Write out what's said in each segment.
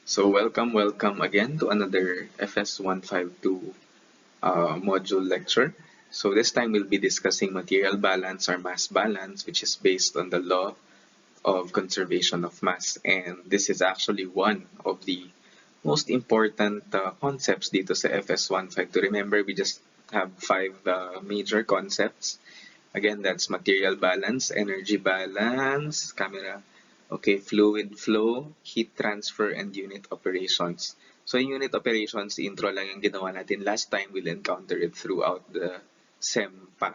So welcome again to another FS152 module lecture. So this time we'll be discussing material balance or mass balance, which is based on the law of conservation of mass. And this is actually one of the most important concepts dito sa FS152. Remember, we just have five major concepts. Again, that's material balance, energy balance, camera, okay, fluid flow, heat transfer, and unit operations. So yung unit operations, intro lang yung ginawa natin last time. We'll encounter it throughout the SEM pa.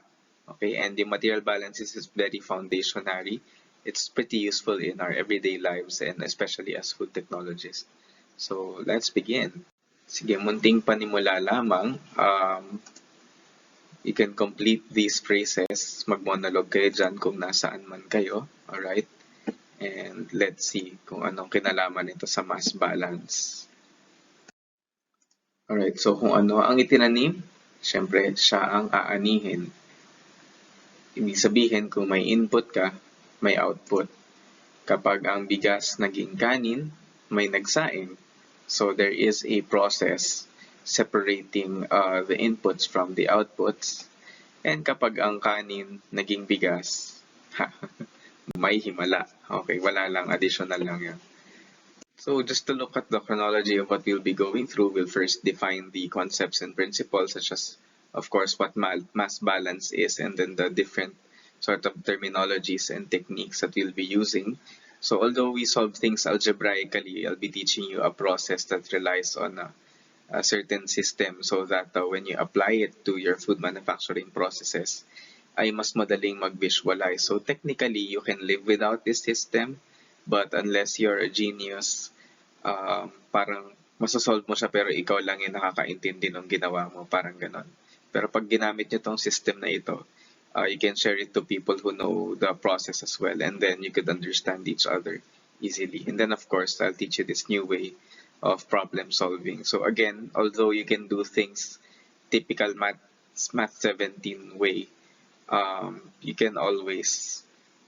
Okay, and the material balance is very foundationary. It's pretty useful in our everyday lives and especially as food technologists. So let's begin. Sige, munting panimula lamang. You can complete these phrases. Mag-monologue kayo dyan kung nasaan man kayo. Alright? And let's see kung anong kinalaman nito sa mass balance. Alright, so kung ano ang itinanim, syempre siya ang aanihin. Ibig sabihin kung may input ka, may output. Kapag ang bigas naging kanin, may nagsaing. So there is a process separating the inputs from the outputs. And kapag ang kanin naging bigas, may himala. Okay, wala lang, additional lang yan. So just to look at the chronology of what we'll be going through, we'll first define the concepts and principles, such as, of course, what mass balance is, and then the different sort of terminologies and techniques that we'll be using. So although we solve things algebraically, I'll be teaching you a process that relies on a certain system so that when you apply it to your food manufacturing processes, ay mas madaling mag-visualize. So technically, you can live without this system, but unless you're a genius, parang masasolve mo siya pero ikaw lang yung nakakaintindi ng ginawa mo, parang ganon. Pero pag ginamit nyo tong system na ito, you can share it to people who know the process as well, and then you could understand each other easily. And then of course, I'll teach you this new way of problem solving. So again, although you can do things typical Math 17 way, you can always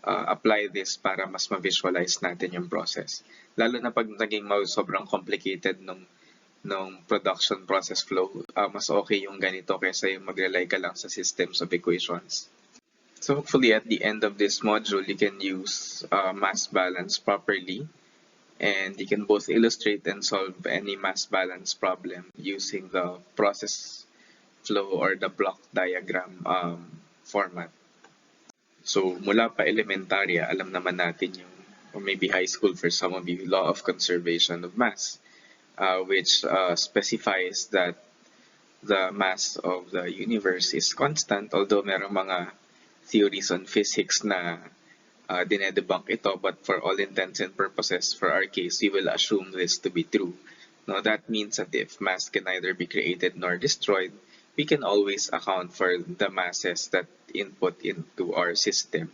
apply this para mas ma-visualize natin yung process. Lalo na pag naging sobrang complicated nung production process flow, mas okay yung ganito kaysa yung mag-rely ka lang sa systems of equations. So hopefully at the end of this module, you can use mass balance properly, and you can both illustrate and solve any mass balance problem using the process flow or the block diagram format. So mula pa elementarya, alam naman natin yung, or maybe high school for some of you, law of conservation of mass, which specifies that the mass of the universe is constant, although merong mga theories on physics na dinedebunk ito, but for all intents and purposes, for our case, we will assume this to be true. Now that means that if mass can neither be created nor destroyed, we can always account for the masses that input into our system.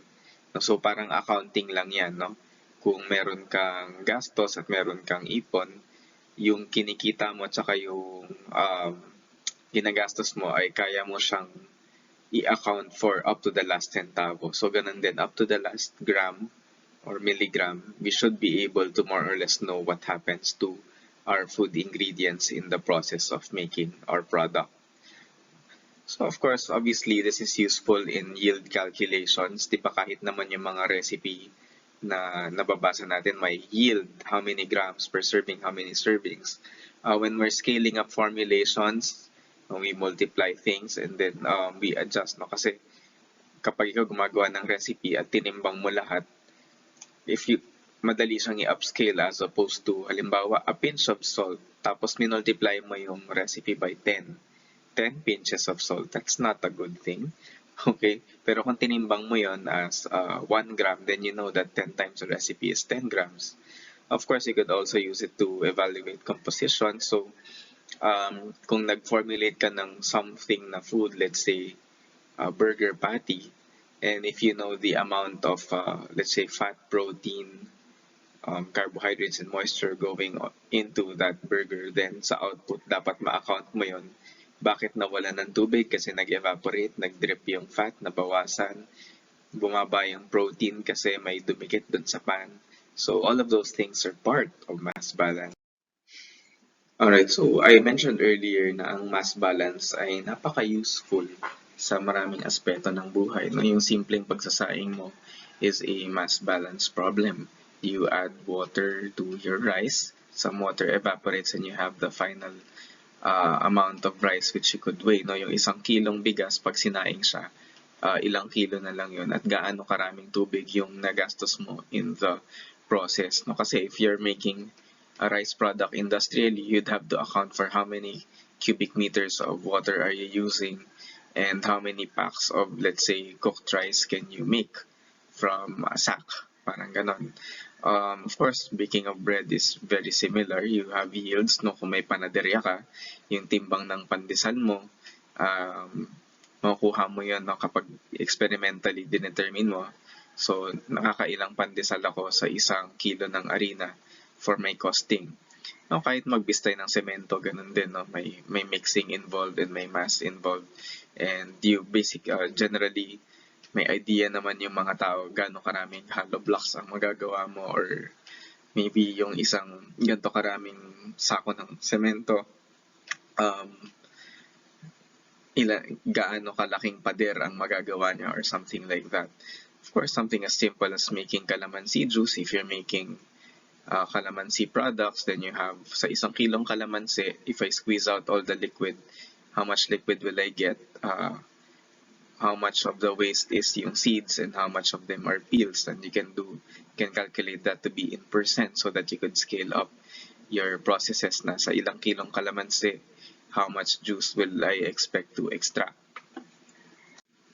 So parang accounting lang yan, no? Kung meron kang gastos at meron kang ipon, yung kinikita mo at saka yung ginagastos mo ay kaya mo siyang i-account for up to the last centavo. So ganun din, up to the last gram or milligram, we should be able to more or less know what happens to our food ingredients in the process of making our product. So of course, obviously, this is useful in yield calculations. Di ba kahit naman yung mga recipe na nababasa natin, may yield, how many grams per serving, how many servings. When we're scaling up formulations, we multiply things and then we adjust. No? Kasi kapag ikaw gumagawa ng recipe at tinimbang mo lahat, if you madali siyang i-upscale as opposed to, halimbawa, a pinch of salt, tapos minultiply mo yung recipe by 10 pinches of salt, that's not a good thing. Okay? Pero kung tinimbang mo yon as 1 gram, then you know that 10 times the recipe is 10 grams. Of course, you could also use it to evaluate composition. So, kung nag-formulate ka ng something na food, let's say, burger patty, and if you know the amount of, let's say, fat, protein, carbohydrates, and moisture going into that burger, then sa output, dapat ma-account mo yon. Bakit nawala ng tubig? Kasi nag-evaporate, nag-drip yung fat, nabawasan, bumaba yung protein kasi may dumikit dun sa pan. So all of those things are part of mass balance. Alright, so I mentioned earlier na ang mass balance ay napaka-useful sa maraming aspeto ng buhay. No? Yung simpleng pagsasaing mo is a mass balance problem. You add water to your rice, some water evaporates and you have the final amount of rice which you could weigh. No? Yung 1 kilong bigas, pag sinaing siya, ilang kilo na lang yun at gaano karaming tubig yung nagastos mo in the process. No? Kasi if you're making a rice product industrially, you'd have to account for how many cubic meters of water are you using and how many packs of, let's say, cooked rice can you make from a sack. Parang ganon. Of course, baking of bread is very similar. You have yields, no? Kung may panaderya ka, yung timbang ng pandesal mo, um, makukuha mo yun, no? Kapag experimentally dinetermine mo. So, nakakailang pandesal ako sa 1 kilo ng harina for my costing. No, kahit magbistay ng semento, ganun din, no? May mixing involved and may mass involved. And you generally, may idea naman yung mga tao gaano karaming hollow blocks ang magagawa mo or maybe yung isang ganito karaming sako ng semento, um, gaano kalaking pader ang magagawa niya or something like that. Of course, something as simple as making calamansi juice. If you're making calamansi products, then you have sa 1 kilong calamansi, if I squeeze out all the liquid, how much liquid will I get? How much of the waste is yung seeds and how much of them are peels, and you can calculate that to be in percent so that you could scale up your processes na sa ilang kilong calamansi, how much juice will I expect to extract.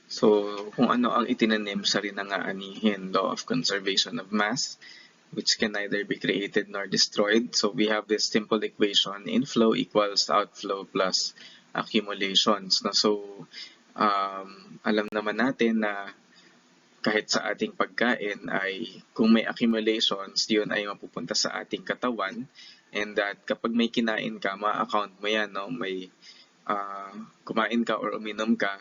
So, kung ano ang itinanim sa rin ang aanihin, law of conservation of mass, which can neither be created nor destroyed. So we have this simple equation, inflow equals outflow plus accumulations. So alam naman natin na kahit sa ating pagkain ay kung may accumulations, yun ay mapupunta sa ating katawan, and that kapag may kinain ka, ma-account mo yan, no? May kumain ka or uminom ka,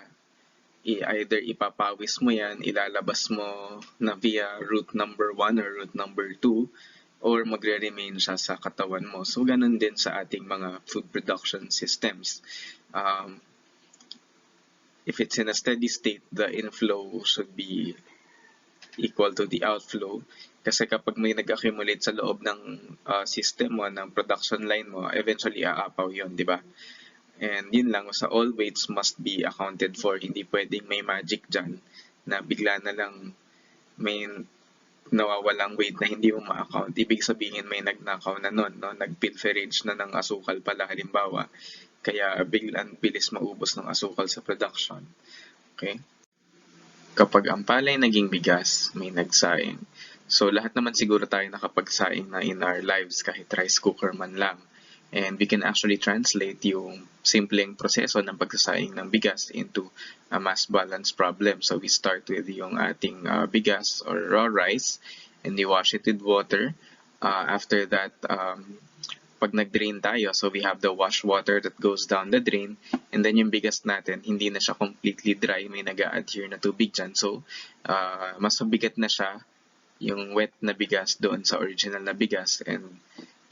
either ipapawis mo yan, ilalabas mo na via route number 1 or route number 2, or magre-remain siya sa katawan mo. So, ganun din sa ating mga food production systems. If it's in a steady state, the inflow should be equal to the outflow. Kasi kapag may nag-accumulate sa loob ng system mo, ng production line mo, eventually aapaw yun, di ba? And yun lang, sa all weights must be accounted for. Hindi pwedeng may magic dyan na bigla na lang may nawawalang weight na hindi mo ma-account. Ibig sabihin may nagnakaw na nun, no? Nag-pilferage na ng asukal pala halimbawa. Kaya biglang bilis maubos ng asukal sa production. Okay? Kapag ang palay naging bigas, may nagsaing. So lahat naman siguro tayo nakapagsaing na in our lives kahit rice cooker man lang. And we can actually translate yung simpleng proseso ng pagsasaing ng bigas into a mass balance problem. So we start with yung ating bigas or raw rice and we wash it with water. After that, pag nag-drain tayo, so we have the wash water that goes down the drain, and then yung bigas natin, hindi na siya completely dry, may nag-a-adhere na tubig dyan. So, mas mabigat na siya, yung wet na bigas doon sa original na bigas, and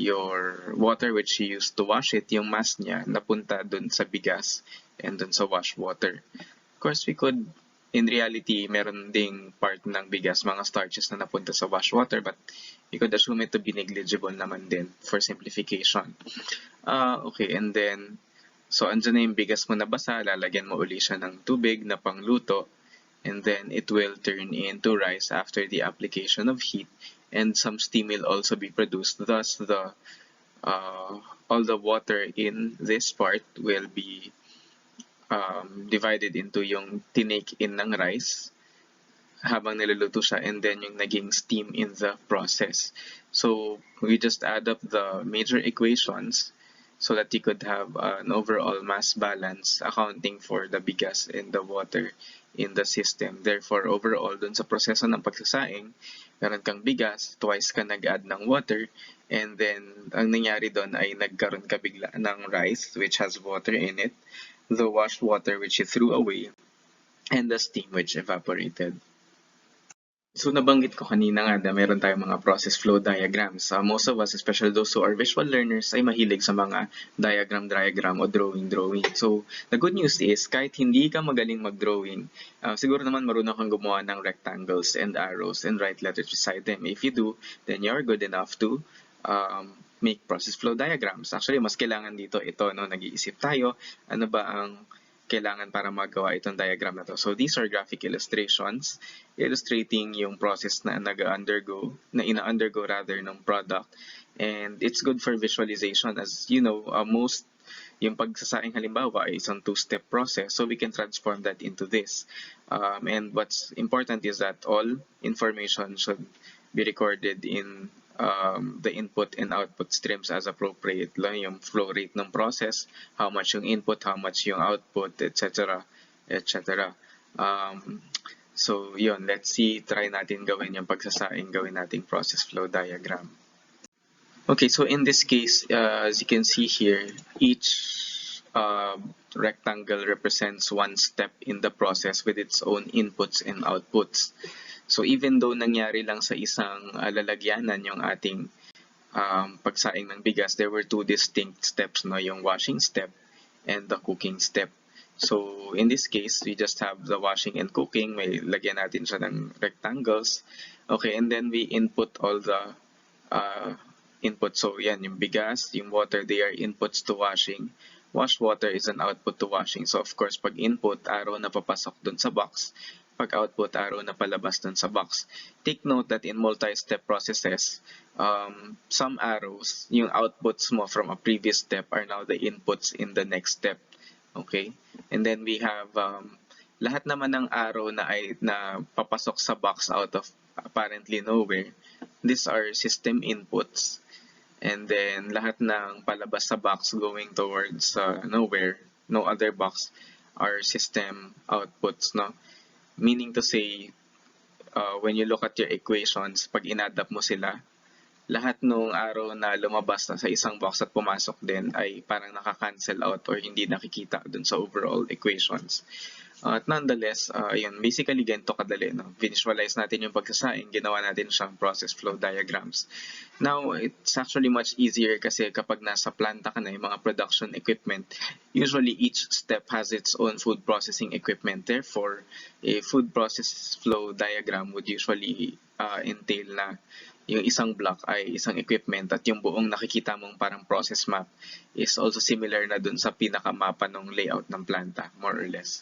your water which you used to wash it, yung mass niya, napunta doon sa bigas and doon sa wash water. Of course, we could, in reality, meron ding part ng bigas, mga starches na napunta sa wash water, but you could assume it to be negligible naman din for simplification. Okay, and then, so andyan na yung bigas mo na basa, lalagyan mo uli siya ng tubig na pangluto, and then it will turn into rice after the application of heat, and some steam will also be produced. Thus, all the water in this part will be divided into yung tinake in ng rice habang niluluto siya, and then yung naging steam in the process. So we just add up the major equations so that you could have an overall mass balance accounting for the bigas and the water in the system. Therefore, overall, dun sa proseso ng pagsasaing, meron kang bigas, twice ka nag-add ng water, and then ang nangyari doon ay nagkaroon ka bigla ng rice which has water in it, the washed water which you threw away, and the steam which evaporated. So nabanggit ko kanina nga na meron tayong mga process flow diagrams. Most of us, especially those who are visual learners, ay mahilig sa mga diagram o drawing. So the good news is, kahit hindi ka magaling mag-drawing, siguro naman marunong kang gumawa ng rectangles and arrows and write letters beside them. If you do, then you're good enough to make process flow diagrams. Actually, mas kailangan dito ito, no? Nag-iisip tayo, ano ba ang kailangan para magawa itong diagram na to. So these are graphic illustrations illustrating yung process na ina-undergo rather ng product. And it's good for visualization, as you know, most yung pagsasaing halimbawa ay isang two-step process, so we can transform that into this. And what's important is that all information should be recorded in the input and output streams as appropriate lang, yung flow rate ng process, how much yung input, how much yung output, etc. etc. So yun, let's see, try natin gawin yung pagsasaing, gawin nating process flow diagram. Okay, so in this case, as you can see here, each rectangle represents one step in the process with its own inputs and outputs. So even though nangyari lang sa isang lalagyanan yung ating pagsaing ng bigas, there were two distinct steps, no? Yung washing step and the cooking step. So in this case, we just have the washing and cooking. May lagyan natin siya ng rectangles. Okay, and then we input all the input. So yan, yung bigas, yung water, they are inputs to washing. Wash water is an output to washing. So of course, pag input, arrow na papasok dun sa box. Pag output, arrow na palabas dun sa box. Take note that in multi-step processes, some arrows, yung outputs mo from a previous step are now the inputs in the next step. Okay? And then we have lahat naman ng arrow na papasok sa box out of apparently nowhere. These are system inputs. And then lahat ng palabas sa box going towards nowhere, no other box, are system outputs, no? Meaning to say, when you look at your equations, pag in-add up mo sila, lahat ng arrow na lumabas na sa isang box at pumasok din ay parang nakaka-cancel out or hindi nakikita dun sa overall equations. At nonetheless, yun, basically ganito kadali, no? Visualize natin yung pagsasaing, ginawa natin siyang process flow diagrams. Now, it's actually much easier kasi kapag nasa planta ka na, yung mga production equipment, usually each step has its own food processing equipment. Therefore, a food process flow diagram would usually entail na yung isang block ay isang equipment at yung buong nakikita mong parang process map is also similar na dun sa pinakamapa ng layout ng planta, more or less.